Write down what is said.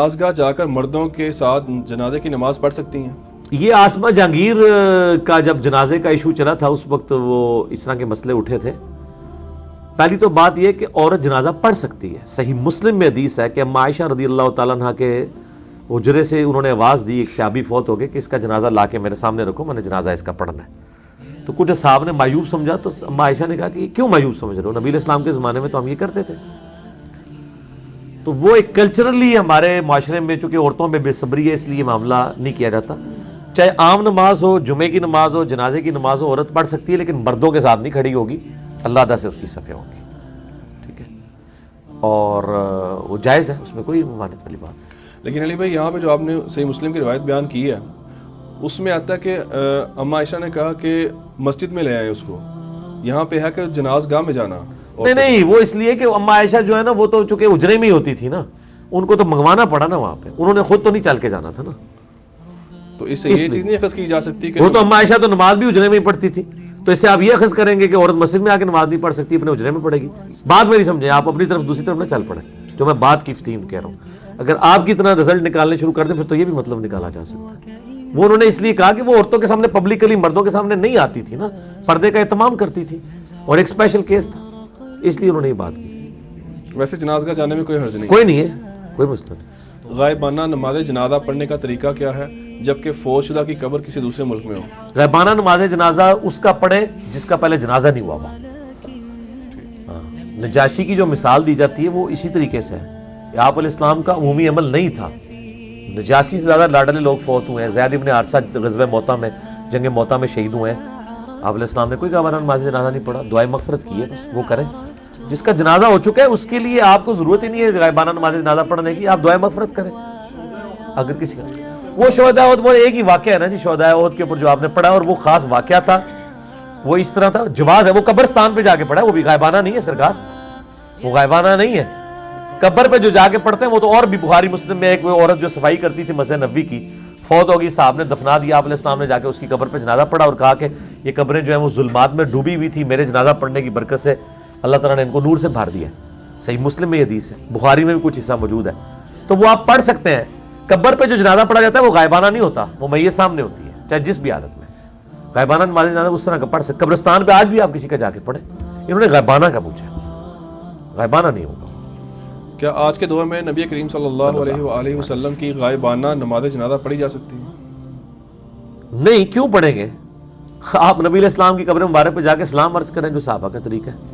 نمازگاہ جا کر مردوں کے ساتھ جنازے کی نماز پڑھ سکتی ہیں؟ یہ آسمہ جہانگیر کا جب جنازے کا ایشو چلا تھا اس وقت وہ اس طرح کے مسئلے اٹھے تھے. پہلی تو بات یہ کہ عورت جنازہ پڑھ سکتی ہے. صحیح مسلم میں حدیث ہے کہ اما عائشہ رضی اللہ تعالیٰ عنہ کے حجرے سے انہوں نے آواز دی، ایک صحابی فوت ہو گئے کہ اس کا جنازہ لا کے میرے سامنے رکھو، میں نے جنازہ اس کا پڑھنا ہے. تو کچھ صاحب نے مایوب سمجھا، تو اما عائشہ نے کہا کہ کیوں مایوب سمجھ رہے ہو، نبی علیہ السلام کے زمانے میں تو ہم یہ کرتے تھے. تو وہ ایک کلچرلی ہمارے معاشرے میں چونکہ عورتوں میں بے صبری ہے اس لیے معاملہ نہیں کیا جاتا. چاہے عام نماز ہو، جمعے کی نماز ہو، جنازے کی نماز ہو، عورت پڑھ سکتی ہے لیکن مردوں کے ساتھ نہیں کھڑی ہوگی، علیحدہ سے اس کی صفیں ہوں گی. ٹھیک ہے، اور وہ جائز ہے، اس میں کوئی ممانعت والی بات نہیں. لیکن علی بھائی یہاں پہ جو آپ نے صحیح مسلم کی روایت بیان کی ہے اس میں آتا ہے کہ اما عائشہ نے کہا کہ مسجد میں لے آئے اس کو، یہاں پہ ہے کہ جناز گاہ میں جانا. نہیں وہ اس لیے کہ اما عائشہ جو ہے نا وہ تو چونکہ حجرے میں ہی ہوتی تھی نا، ان کو تو منگوانا پڑا نا وہاں پہ، انہوں نے خود تو نہیں چل کے جانا تھا نا. تو اس سے یہ چیز نہیں اخذ کی جا سکتی کہ وہ تو اما عائشہ تو نماز بھی حجرے میں ہی پڑھتی تھی، تو اس سے آپ یہ اخذ کریں گے کہ عورت مسجد میں آ کے نماز نہیں پڑھ سکتی، اپنے حجرے میں پڑھے گی. بات میری سمجھیں، آپ اپنی طرف دوسری طرف نہ چل پڑیں. جو میں بات کی فتیم کہہ رہا ہوں، اگر آپ کی اتنا رزلٹ نکالنے شروع کر دیں پھر تو یہ بھی مطلب نکالا جا سکتا ہے. وہ انہوں نے اس لیے کہا کہ وہ عورتوں کے سامنے پبلکلی مردوں کے سامنے نہیں آتی تھی نا، پردے کا اہتمام کرتی تھی اور ایک اسپیشل کیس تھا، اس لیے انہوں نے یہ بات کی. ویسے جنازگاہ جانے میں کوئی حرج نہیں، کوئی نہیں ہے، کوئی مسئلہ نہیں. غائبانہ نماز جنازہ پڑھنے کا طریقہ کیا ہے جبکہ فوت شدہ کی قبر کسی دوسرے ملک میں ہو؟ غائبانہ نماز جنازہ اس کا پڑھے جس کا پہلے جنازہ نہیں ہوا ہوا. نجاشی کی جو مثال دی جاتی ہے وہ اسی طریقے سے ہے. آپ علیہ السلام کا عمومی عمل نہیں تھا، نجاشی سے زیادہ لاڈلے لوگ فوت ہوئے ہیں. زید ابن حارثہ غزوہ موتہ میں، جنگ موتہ میں شہید ہوئے ہیں. آپ علیہ السلام نے کوئی غائبانہ نماز جنازہ نہیں پڑھا، دعائے مغفرت کی ہے، بس وہ کریں. جس کا جنازہ ہو چکا ہے اس کے لیے آپ کو ضرورت ہی نہیں ہے غائبانہ نماز جنازہ پڑھنے کی، آپ دعائے مغفرت کریں. اگر کسی کا وہ شہداء احد، وہ ایک ہی واقعہ ہے نا جی شہداء احد کے اوپر جو آپ نے پڑھا، اور وہ خاص واقعہ تھا، وہ اس طرح تھا، جواز ہے. وہ قبرستان پہ جا کے پڑھا، وہ بھی غائبانہ نہیں ہے سرکار، وہ غائبانہ نہیں ہے. قبر پہ جو جا کے پڑھتے ہیں وہ تو اور بھی. بخاری مسلم میں ایک وہ عورت جو صفائی کرتی تھی مسجد نبوی کی، فوت ہوگی، صاحب نے دفنا دیا، آپ علیہ السلام نے جا کے اس کی قبر پہ جنازہ پڑھا اور کہا کہ یہ قبریں جو ہیں وہ ظلمات میں ڈوبی ہوئی تھی، میرے جنازہ پڑھنے کی برکت سے اللہ تعالیٰ نے ان کو نور سے بھر دیا. صحیح مسلم میں یہ حدیث ہے، بخاری میں بھی کچھ حصہ موجود ہے. تو وہ آپ پڑھ سکتے ہیں. قبر پہ جو جنازہ پڑھا جاتا ہے وہ غائبانہ نہیں ہوتا، وہ میت سامنے ہوتی ہے چاہے جس بھی حالت میں. غائبانہ نماز جنازہ اس طرح کا پڑھ سکتے. قبرستان پہ آج بھی آپ کسی کا جا کے پڑھیں. انہوں نے غائبانہ کا پوچھا، غائبانہ نہیں ہوگا. کیا آج کے دور میں نبی کریم صلی اللہ علیہ وآلہ وسلم کی غائبانہ نماز جنازہ پڑھی جا سکتی ہے؟ نہیں، کیوں پڑھیں گے؟ آپ نبی علیہ السلام کی قبر مبارک پہ جا کے سلام عرض کریں جو صحابہ کا طریقہ ہے.